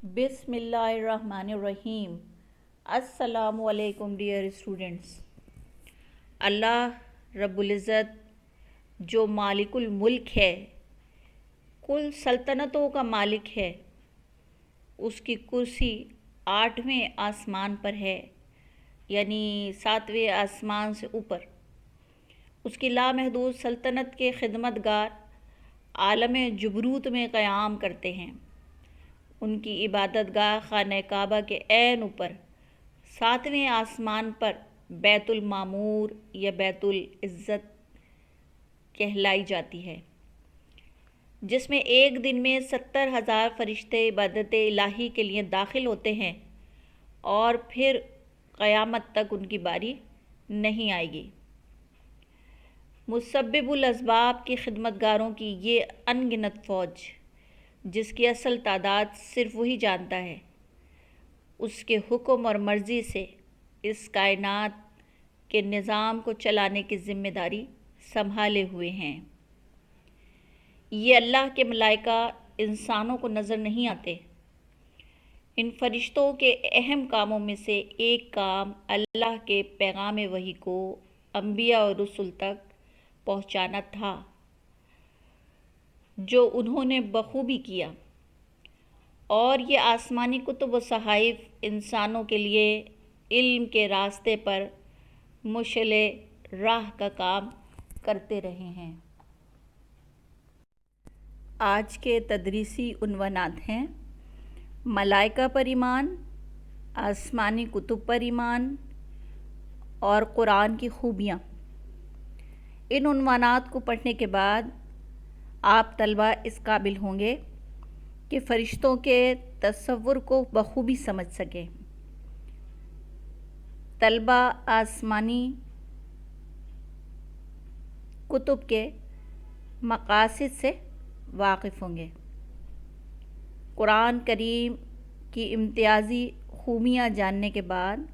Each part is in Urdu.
بسم اللہ الرحمن الرحیم۔ السلام علیکم ڈیئر اسٹوڈنٹس۔ اللہ رب العزت جو مالک الملک ہے، کل سلطنتوں کا مالک ہے، اس کی کرسی 8ویں آسمان پر ہے، یعنی 7ویں آسمان سے اوپر۔ اس کی لامحدود سلطنت کے خدمتگار عالم جبروت میں قیام کرتے ہیں۔ ان کی عبادت گاہ خانہ کعبہ کے عین اوپر 7ویں آسمان پر بیت المعمور یا بیت العزت کہلائی جاتی ہے، جس میں ایک دن میں 70,000 فرشتے عبادت الہی کے لیے داخل ہوتے ہیں، اور پھر قیامت تک ان کی باری نہیں آئے گی۔ مسبب الاسباب کی خدمتگاروں کی یہ ان گنت فوج، جس کی اصل تعداد صرف وہی جانتا ہے، اس کے حکم اور مرضی سے اس کائنات کے نظام کو چلانے کی ذمہ داری سنبھالے ہوئے ہیں۔ یہ اللہ کے ملائکہ انسانوں کو نظر نہیں آتے۔ ان فرشتوں کے اہم کاموں میں سے ایک کام اللہ کے پیغام وحی کو انبیاء اور رسل تک پہنچانا تھا، جو انہوں نے بخوبی کیا، اور یہ آسمانی کتب و صحائف انسانوں کے لیے علم کے راستے پر مشعل راہ کا کام کرتے رہے ہیں۔ آج کے تدریسی عنوانات ہیں: ملائکہ پر ایمان، آسمانی کتب پر ایمان، اور قرآن کی خوبیاں۔ ان عنوانات کو پڑھنے کے بعد آپ طلبہ اس قابل ہوں گے کہ فرشتوں کے تصور کو بخوبی سمجھ سکیں۔ طلبہ آسمانی کتب کے مقاصد سے واقف ہوں گے۔ قرآن کریم کی امتیازی خوبیاں جاننے کے بعد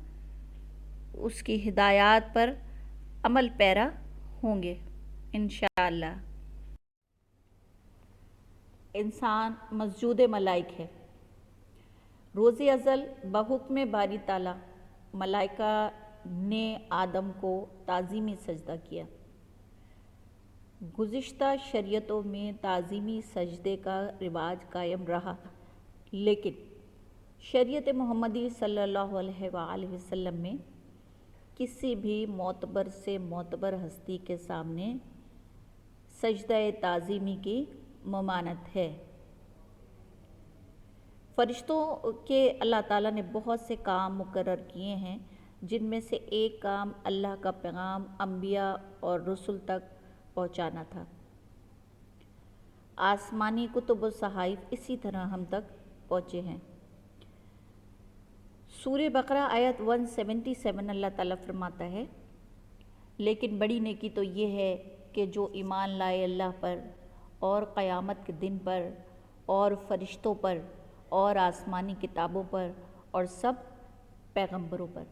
اس کی ہدایات پر عمل پیرا ہوں گے انشاءاللہ۔ انسان مسجود ملائک ہے۔ روز ازل بحکم باری تعالیٰ ملائکہ نے آدم کو تعظیمی سجدہ کیا۔ گزشتہ شریعتوں میں تعظیمی سجدے کا رواج قائم رہا، لیکن شریعت محمدی صلی اللہ علیہ وآلہ وسلم میں کسی بھی معتبر سے معتبر ہستی کے سامنے سجدہ تعظیمی کی ممانعت ہے۔ فرشتوں کے اللہ تعالیٰ نے بہت سے کام مقرر کیے ہیں، جن میں سے ایک کام اللہ کا پیغام انبیاء اور رسل تک پہنچانا تھا۔ آسمانی کتب و صحائف اسی طرح ہم تک پہنچے ہیں۔ سورہ بقرہ آیت 177 اللہ تعالیٰ فرماتا ہے: لیکن بڑی نیکی تو یہ ہے کہ جو ایمان لائے اللہ پر اور قیامت کے دن پر اور فرشتوں پر اور آسمانی کتابوں پر اور سب پیغمبروں پر۔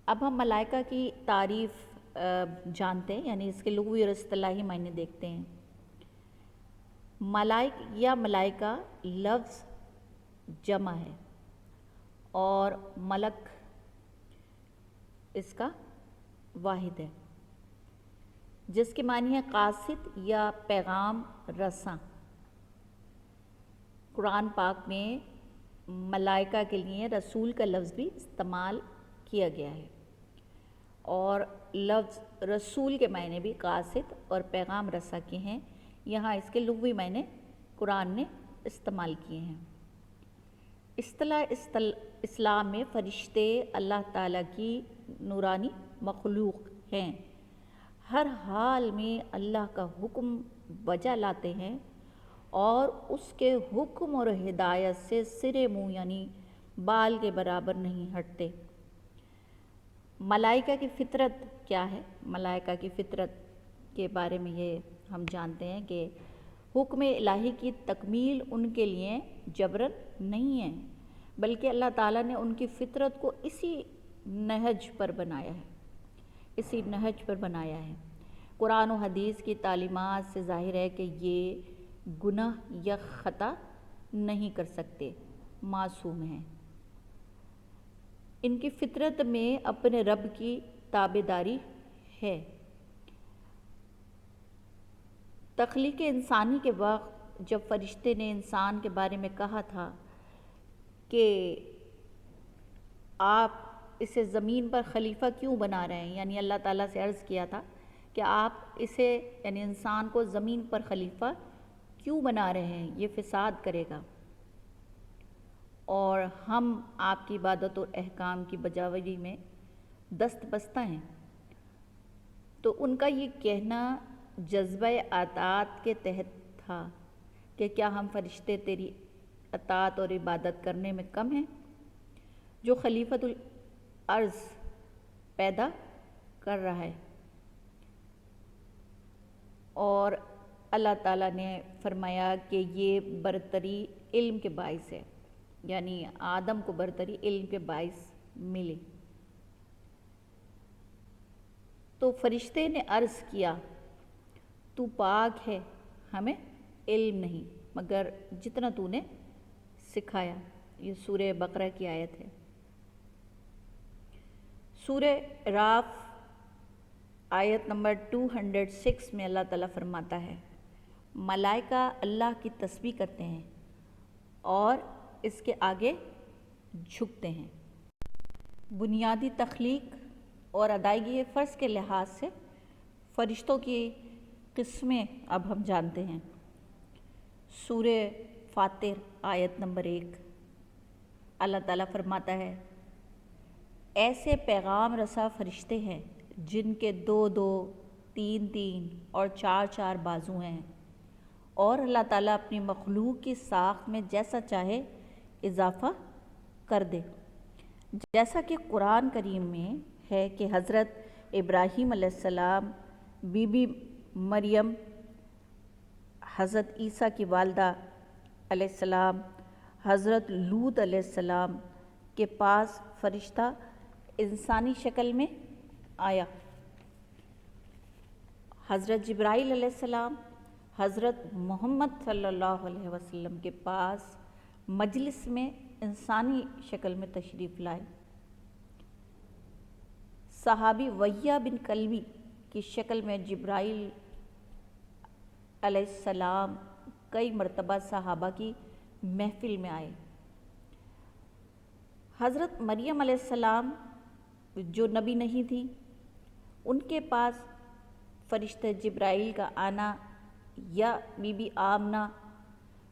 اب ہم ملائکہ کی تعریف جانتے ہیں، یعنی اس کے لغوی اور اصطلاحی معنی دیکھتے ہیں۔ ملائک یا ملائکہ لفظ جمع ہے، اور ملک اس کا واحد ہے، جس کے معنی ہے قاصد یا پیغام رساں۔ قرآن پاک میں ملائکہ کے لیے رسول کا لفظ بھی استعمال کیا گیا ہے، اور لفظ رسول کے معنی بھی قاصد اور پیغام رساں کے ہیں۔ یہاں اس کے لغوی معنی قرآن نے استعمال کیے ہیں۔ اصطلاح اسلام میں فرشتے اللہ تعالیٰ کی نورانی مخلوق ہیں، ہر حال میں اللہ کا حکم بجا لاتے ہیں، اور اس کے حکم اور ہدایت سے سرے منہ یعنی بال کے برابر نہیں ہٹتے۔ ملائکہ کی فطرت کیا ہے؟ ملائکہ کی فطرت کے بارے میں یہ ہم جانتے ہیں کہ حکم الہی کی تکمیل ان کے لیے جبراً نہیں ہے، بلکہ اللہ تعالیٰ نے ان کی فطرت کو اسی نہج پر بنایا ہے۔ قرآن و حدیث کی تعلیمات سے ظاہر ہے کہ یہ گناہ یا خطا نہیں کر سکتے، معصوم ہیں، ان کی فطرت میں اپنے رب کی تابعداری ہے۔ تخلیق انسانی کے وقت جب فرشتے نے انسان کے بارے میں کہا تھا کہ آپ اسے زمین پر خلیفہ کیوں بنا رہے ہیں، یعنی اللہ تعالیٰ سے عرض کیا تھا کہ آپ اسے یعنی انسان کو زمین پر خلیفہ کیوں بنا رہے ہیں، یہ فساد کرے گا اور ہم آپ کی عبادت اور احکام کی بجاوری میں دست بستہ ہیں۔ تو ان کا یہ کہنا جذبہ اطاعت کے تحت تھا کہ کیا ہم فرشتے تیری اطاعت اور عبادت کرنے میں کم ہیں، جو خلیفۃ الارض پیدا کر رہا ہے۔ اور اللہ تعالیٰ نے فرمایا کہ یہ برتری علم کے باعث ہے، یعنی آدم کو برتری علم کے باعث ملی۔ تو فرشتے نے عرض کیا تو پاک ہے، ہمیں علم نہیں مگر جتنا تو نے سکھایا۔ یہ سورہ بقرہ کی آیت ہے۔ سورہ راف آیت نمبر 206 میں اللہ تعالیٰ فرماتا ہے، ملائکہ اللہ کی تسبیح کرتے ہیں اور اس کے آگے جھکتے ہیں۔ بنیادی تخلیق اور ادائیگی فرض کے لحاظ سے فرشتوں کی قسمیں اب ہم جانتے ہیں۔ سورہ فاطر آیت نمبر 1 اللہ تعالیٰ فرماتا ہے، ایسے پیغام رساں فرشتے ہیں جن کے 2 3 اور 4 بازو ہیں، اور اللہ تعالیٰ اپنی مخلوق کی ساخت میں جیسا چاہے اضافہ کر دے۔ جیسا کہ قرآن کریم میں ہے کہ حضرت ابراہیم علیہ السلام، بی بی مریم، حضرت عیسیٰ کی والدہ علیہ السلام، حضرت لوط علیہ السلام کے پاس فرشتہ انسانی شکل میں آیا۔ حضرت جبرائیل علیہ السلام حضرت محمد صلی اللہ علیہ وسلم کے پاس مجلس میں انسانی شکل میں تشریف لائے۔ صحابی وحیہ بن کلبی کی شکل میں جبرائیل علیہ السلام کئی مرتبہ صحابہ کی محفل میں آئے۔ حضرت مریم علیہ السلام جو نبی نہیں تھی، ان کے پاس فرشتہ جبرائیل کا آنا یا بی بی آمنہ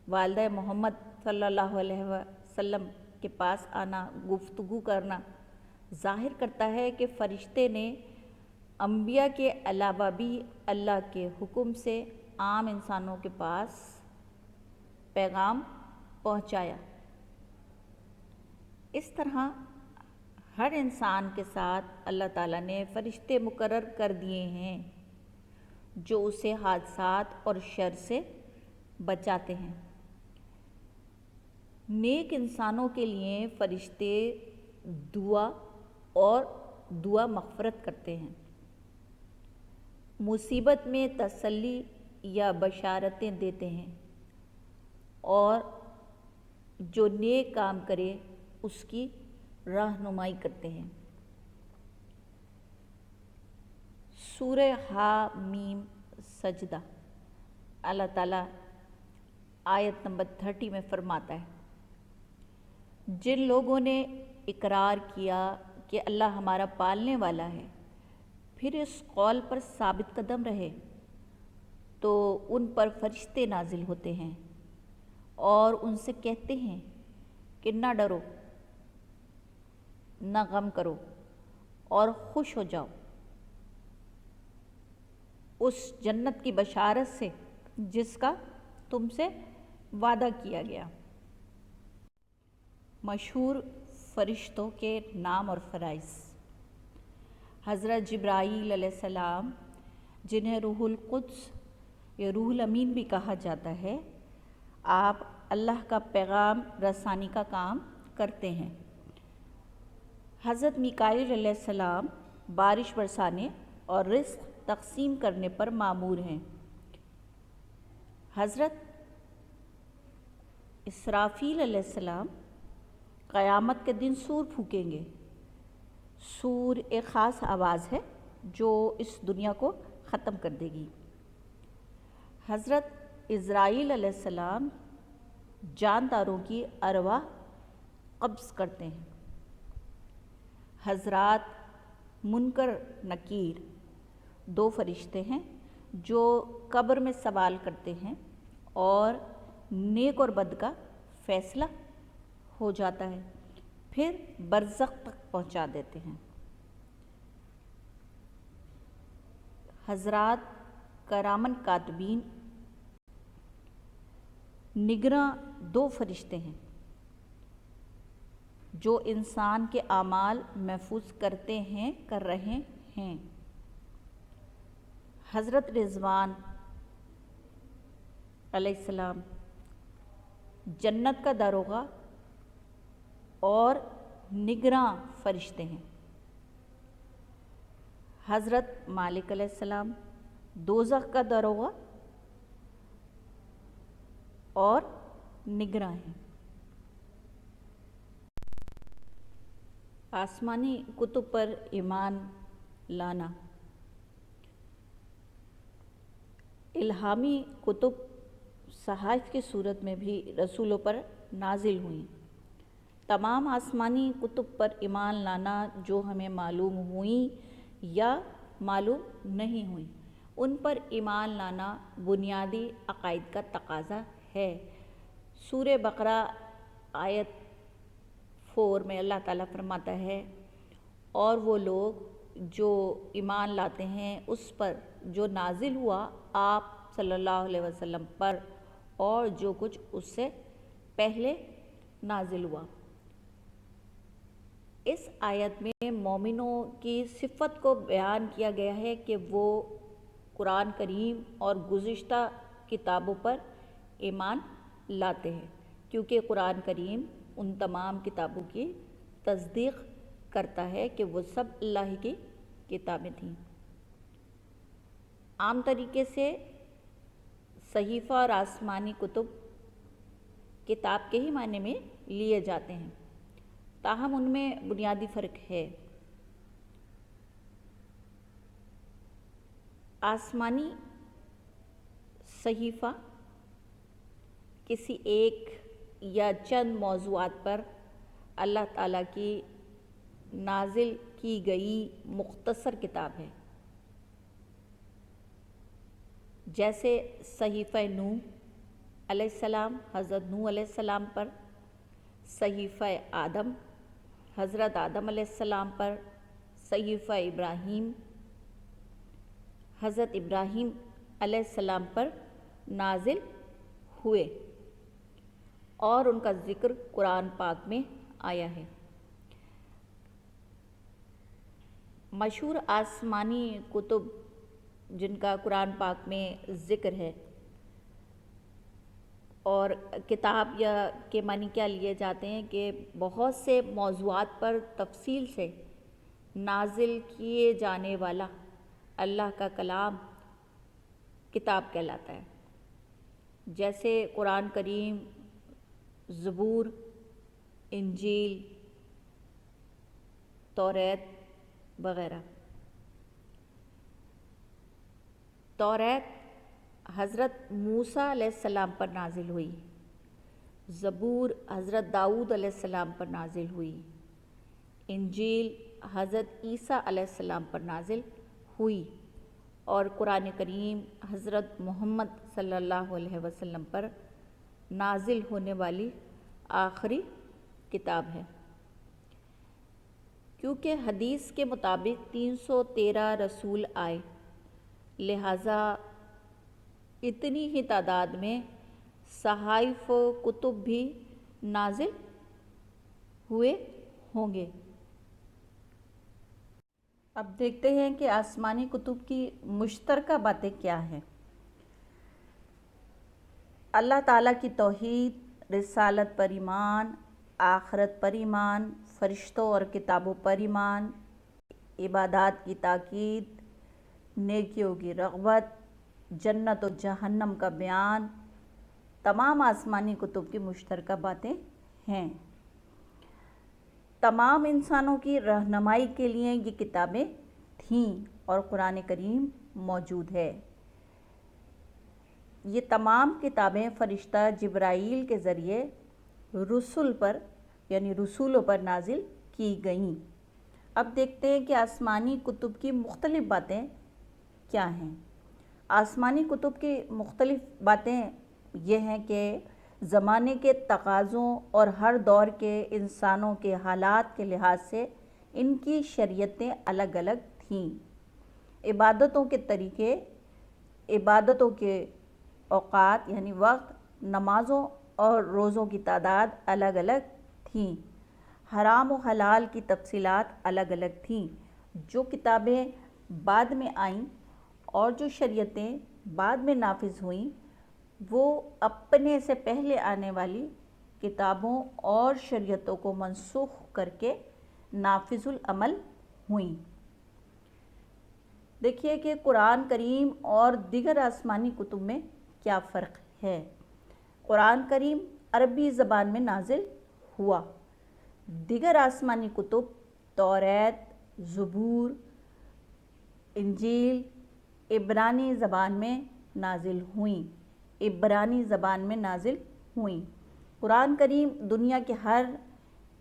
والدہ محمد صلی اللہ علیہ وسلم کے پاس آنا، گفتگو کرنا ظاہر کرتا ہے کہ فرشتے نے انبیاء کے علاوہ بھی اللہ کے حکم سے عام انسانوں کے پاس پیغام پہنچایا۔ اس طرح ہر انسان کے ساتھ اللہ تعالیٰ نے فرشتے مقرر کر دیے ہیں جو اسے حادثات اور شر سے بچاتے ہیں۔ نیک انسانوں کے لیے فرشتے دعا اور دعا مغفرت کرتے ہیں، مصیبت میں تسلی یا بشارتیں دیتے ہیں، اور جو نیک کام کرے اس کی رہنمائی کرتے ہیں۔ سورہ حامیم سجدہ اللہ تعالیٰ آیت نمبر 30 میں فرماتا ہے، جن لوگوں نے اقرار کیا کہ اللہ ہمارا پالنے والا ہے، پھر اس قول پر ثابت قدم رہے، تو ان پر فرشتے نازل ہوتے ہیں اور ان سے کہتے ہیں کہ نہ ڈرو، نہ غم کرو اور خوش ہو جاؤ اس جنت کی بشارت سے جس کا تم سے وعدہ کیا گیا۔ مشہور فرشتوں کے نام اور فرائض۔ حضرت جبرائیل علیہ السلام، جنہیں روح القدس یا روح الامین بھی کہا جاتا ہے، آپ اللہ کا پیغام رسانی کا کام کرتے ہیں۔ حضرت میکائیل علیہ السلام بارش برسانے اور رزق تقسیم کرنے پر مامور ہیں۔ حضرت اسرافیل علیہ السلام قیامت کے دن سور پھونکیں گے۔ سور ایک خاص آواز ہے جو اس دنیا کو ختم کر دے گی۔ حضرت عزرائیل علیہ السلام جانداروں کی ارواح قبض کرتے ہیں۔ حضرات منکر نکیر 2 فرشتے ہیں جو قبر میں سوال کرتے ہیں اور نیک اور بد کا فیصلہ ہو جاتا ہے، پھر برزخ تک پہنچا دیتے ہیں۔ حضرات کرامن کاتبین نگراں 2 فرشتے ہیں جو انسان کے اعمال محفوظ کر رہے ہیں۔ حضرت رضوان علیہ السلام جنت کا داروغہ اور نگراں فرشتے ہیں۔ حضرت مالک علیہ السلام دوزخ کا داروغہ اور نگراں ہیں۔ آسمانی کتب پر ایمان لانا۔ الہامی کتب صحائف کی صورت میں بھی رسولوں پر نازل ہوئیں۔ تمام آسمانی کتب پر ایمان لانا جو ہمیں معلوم ہوئیں یا معلوم نہیں ہوئیں، ان پر ایمان لانا بنیادی عقائد کا تقاضا ہے۔ سورہ بقرہ آیت 4 میں اللہ تعالیٰ فرماتا ہے، اور وہ لوگ جو ایمان لاتے ہیں اس پر جو نازل ہوا آپ صلی اللہ علیہ وسلم پر اور جو کچھ اس سے پہلے نازل ہوا۔ اس آیت میں مومنوں کی صفت کو بیان کیا گیا ہے کہ وہ قرآن کریم اور گزشتہ کتابوں پر ایمان لاتے ہیں، کیونکہ قرآن کریم ان تمام کتابوں کی تصدیق کرتا ہے کہ وہ سب اللہ کی کتابیں تھیں۔ عام طریقے سے صحیفہ اور آسمانی کتب کتاب کے ہی معنی میں لیے جاتے ہیں، تاہم ان میں بنیادی فرق ہے۔ آسمانی صحیفہ کسی ایک یا چند موضوعات پر اللہ تعالیٰ کی نازل کی گئی مختصر کتاب ہے، جیسے صحیفہ نوح علیہ السلام حضرت نوح علیہ السلام پر، صحیفہ آدم حضرت آدم علیہ السلام پر، صحیفہ ابراہیم حضرت ابراہیم علیہ السلام پر نازل ہوئے، اور ان کا ذکر قرآن پاک میں آیا ہے۔ مشہور آسمانی کتب جن کا قرآن پاک میں ذکر ہے، اور کتاب یا کے معنی کیا لیے جاتے ہیں کہ بہت سے موضوعات پر تفصیل سے نازل کیے جانے والا اللہ کا کلام کتاب کہلاتا ہے، جیسے قرآن کریم، زبور، انجیل، توریت وغیرہ۔ توریت حضرت موسیٰ علیہ السلام پر نازل ہوئی، زبور حضرت داؤد علیہ السلام پر نازل ہوئی، انجیل حضرت عیسیٰ علیہ السلام پر نازل ہوئی، اور قرآن کریم حضرت محمد صلی اللہ علیہ وسلم پر نازل ہونے والی آخری کتاب ہے۔ کیونکہ حدیث کے مطابق 313 رسول آئے، لہٰذا اتنی ہی تعداد میں صحائف و کتب بھی نازل ہوئے ہوں گے۔ اب دیکھتے ہیں کہ آسمانی کتب کی مشترکہ باتیں کیا ہیں۔ اللہ تعالیٰ کی توحید، رسالت پر ایمان، آخرت پر ایمان، فرشتوں اور کتابوں پر ایمان، عبادات کی تاکید، نیکیوں کی رغبت، جنت و جہنم کا بیان، تمام آسمانی کتب کی مشترکہ باتیں ہیں۔ تمام انسانوں کی رہنمائی کے لیے یہ کتابیں تھیں اور قرآن کریم موجود ہے۔ یہ تمام کتابیں فرشتہ جبرائیل کے ذریعے رسولوں پر نازل کی گئیں۔ اب دیکھتے ہیں کہ آسمانی کتب کی مختلف باتیں کیا ہیں۔ آسمانی کتب کی مختلف باتیں یہ ہیں کہ زمانے کے تقاضوں اور ہر دور کے انسانوں کے حالات کے لحاظ سے ان کی شریعتیں الگ الگ تھیں۔ عبادتوں کے طریقے، عبادتوں کے اوقات یعنی وقت، نمازوں اور روزوں کی تعداد الگ الگ تھیں۔ حرام و حلال کی تفصیلات الگ الگ تھیں۔ جو کتابیں بعد میں آئیں اور جو شریعتیں بعد میں نافذ ہوئیں وہ اپنے سے پہلے آنے والی کتابوں اور شریعتوں کو منسوخ کر کے نافذ العمل ہوئیں۔ دیکھیے کہ قرآن کریم اور دیگر آسمانی کتب میں کیا فرق ہے۔ قرآن کریم عربی زبان میں نازل ہوا۔ دیگر آسمانی کتب توریت، زبور، انجیل عبرانی زبان میں نازل ہوئیں۔ قرآن کریم دنیا کے ہر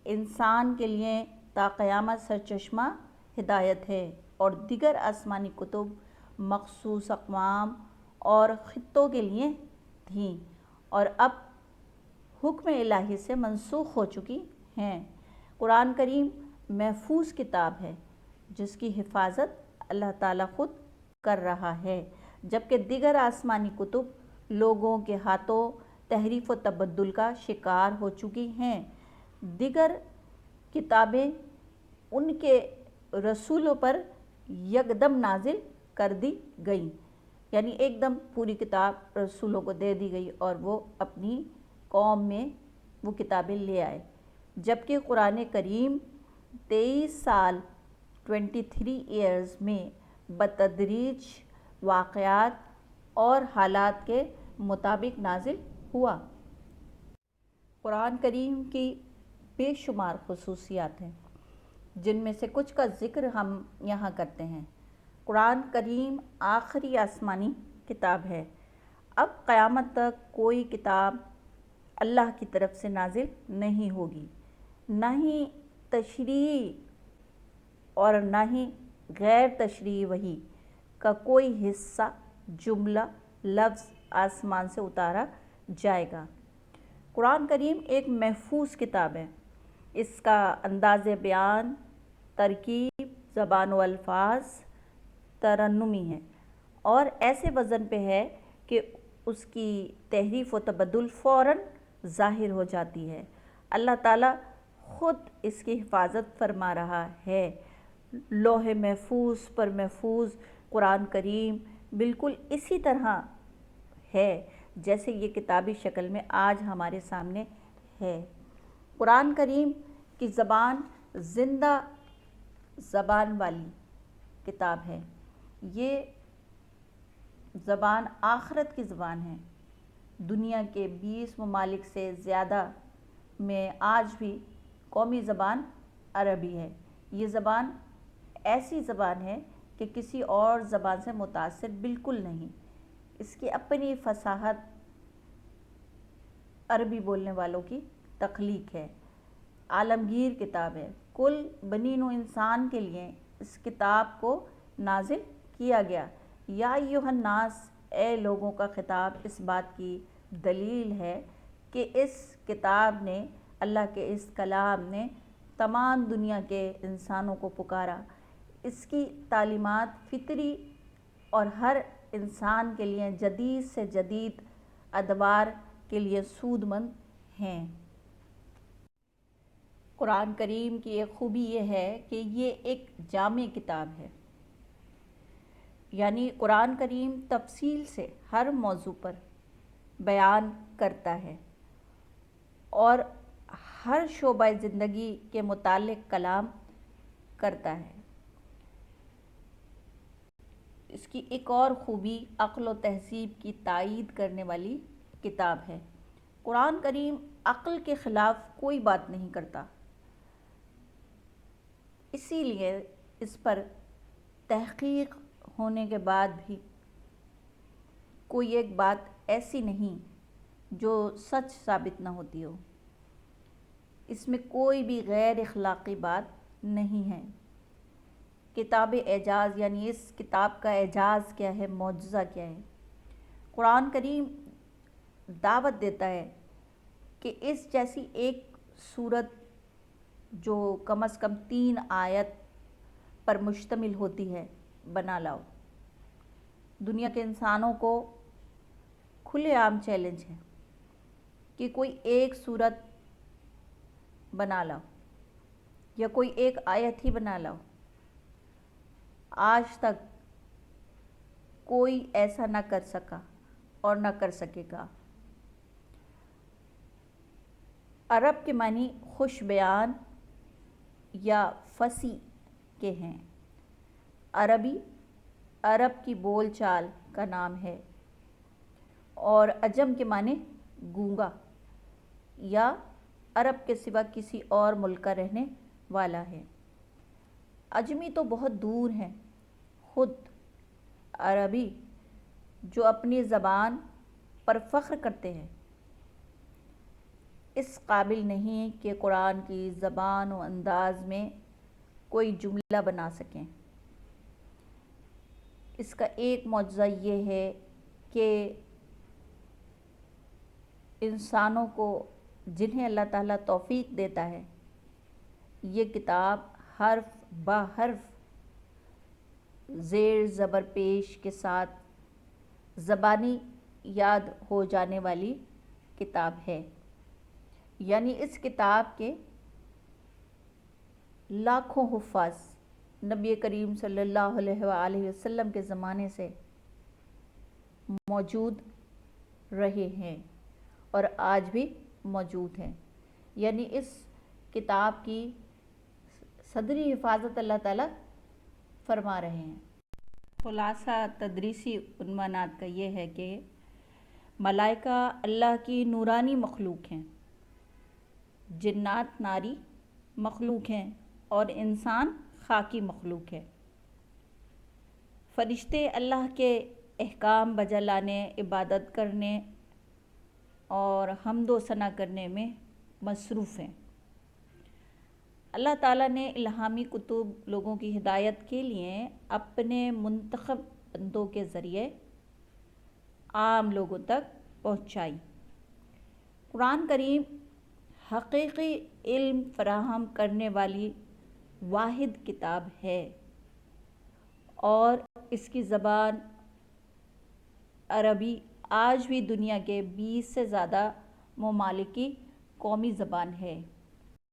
انسان کے لیے تا قیامت سرچشمہ ہدایت ہے، اور دیگر آسمانی کتب مخصوص اقوام اور خطوں کے لیے تھیں اور اب حکم الہی سے منسوخ ہو چکی ہیں۔ قرآن کریم محفوظ کتاب ہے جس کی حفاظت اللہ تعالیٰ خود کر رہا ہے، جبکہ دیگر آسمانی کتب لوگوں کے ہاتھوں تحریف و تبدل کا شکار ہو چکی ہیں۔ دیگر کتابیں ان کے رسولوں پر یکدم نازل کر دی گئیں، یعنی ایک دم پوری کتاب رسولوں کو دے دی گئی اور وہ اپنی قوم میں وہ کتابیں لے آئے، جبکہ قرآن کریم 23 سال 23 ایئرز میں بتدریج واقعات اور حالات کے مطابق نازل ہوا۔ قرآن کریم کی بے شمار خصوصیات ہیں جن میں سے کچھ کا ذکر ہم یہاں کرتے ہیں۔ قرآن کریم آخری آسمانی کتاب ہے۔ اب قیامت تک کوئی کتاب اللہ کی طرف سے نازل نہیں ہوگی، نہ ہی تشریعی اور نہ ہی غیر تشریعی وحی کا کوئی حصہ، جملہ، لفظ آسمان سے اتارا جائے گا۔ قرآن کریم ایک محفوظ کتاب ہے۔ اس کا انداز بیان، ترکیب، زبان و الفاظ ترنمی ہے اور ایسے وزن پہ ہے کہ اس کی تحریف و تبدل فوراً ظاہر ہو جاتی ہے۔ اللہ تعالیٰ خود اس کی حفاظت فرما رہا ہے۔ لوح محفوظ پر محفوظ قرآن کریم بالکل اسی طرح ہے جیسے یہ کتابی شکل میں آج ہمارے سامنے ہے۔ قرآن کریم کی زبان زندہ زبان والی کتاب ہے۔ یہ زبان آخرت کی زبان ہے۔ دنیا کے 20 ممالک سے زیادہ میں آج بھی قومی زبان عربی ہے۔ یہ زبان ایسی زبان ہے کہ کسی اور زبان سے متاثر بالکل نہیں۔ اس کی اپنی فصاحت عربی بولنے والوں کی تخلیق ہے۔ عالمگیر کتاب ہے۔ کل بنی نوع انسان کے لیے اس کتاب کو نازل کیا گیا۔ یا ایھا الناس، اے لوگوں کا خطاب اس بات کی دلیل ہے کہ اس کتاب نے، اللہ کے اس کلام نے تمام دنیا کے انسانوں کو پکارا۔ اس کی تعلیمات فطری اور ہر انسان کے لیے جدید سے جدید ادوار کے لیے سود مند ہیں۔ قرآن کریم کی ایک خوبی یہ ہے کہ یہ ایک جامع کتاب ہے، یعنی قرآن کریم تفصیل سے ہر موضوع پر بیان کرتا ہے اور ہر شعبہ زندگی کے متعلق کلام کرتا ہے۔ اس کی ایک اور خوبی عقل و تہذیب کی تائید کرنے والی کتاب ہے۔ قرآن کریم عقل کے خلاف کوئی بات نہیں کرتا۔ اسی لیے اس پر تحقیق ہونے کے بعد بھی کوئی ایک بات ایسی نہیں جو سچ ثابت نہ ہوتی ہو۔ اس میں کوئی بھی غیر اخلاقی بات نہیں ہے۔ کتاب اعجاز، یعنی اس کتاب کا اعجاز کیا ہے، معجزہ کیا ہے؟ قرآن کریم دعوت دیتا ہے کہ اس جیسی ایک صورت جو کم از کم 3 آیت پر مشتمل ہوتی ہے بنا لاؤ۔ دنیا کے انسانوں کو کھلے عام چیلنج ہے کہ کوئی ایک صورت بنا لاؤ یا کوئی ایک آیت ہی بنا لاؤ۔ آج تک کوئی ایسا نہ کر سکا اور نہ کر سکے گا۔ عرب کے معنی خوش بیان یا فصیح کے ہیں۔ عربی عرب کی بول چال کا نام ہے، اور عجم کے معنی گونگا یا عرب کے سوا کسی اور ملک کا رہنے والا ہے۔ عجمی تو بہت دور ہیں، خود عربی جو اپنی زبان پر فخر کرتے ہیں اس قابل نہیں کہ قرآن کی زبان و انداز میں کوئی جملہ بنا سکیں۔ اس کا ایک معجزہ یہ ہے کہ انسانوں کو جنہیں اللہ تعالیٰ توفیق دیتا ہے، یہ کتاب حرف بہ حرف زیر زبر پیش کے ساتھ زبانی یاد ہو جانے والی کتاب ہے۔ یعنی اس کتاب کے لاکھوں حفاظ نبی کریم صلی اللہ علیہ وآلہ وسلم کے زمانے سے موجود رہے ہیں اور آج بھی موجود ہیں۔ یعنی اس کتاب کی صدری حفاظت اللہ تعالیٰ فرما رہے ہیں۔ خلاصہ تدریسی عنوانات کا یہ ہے کہ ملائکہ اللہ کی نورانی مخلوق ہیں، جنات ناری مخلوق ہیں اور انسان خاکی مخلوق ہے۔ فرشتے اللہ کے احکام بجا لانے، عبادت کرنے اور حمد و ثنا کرنے میں مصروف ہیں۔ اللہ تعالیٰ نے الہامی کتب لوگوں کی ہدایت کے لیے اپنے منتخب بندوں کے ذریعے عام لوگوں تک پہنچائی۔ قرآن کریم حقیقی علم فراہم کرنے والی واحد کتاب ہے اور اس کی زبان عربی آج بھی دنیا کے 20 سے زیادہ ممالک کی قومی زبان ہے۔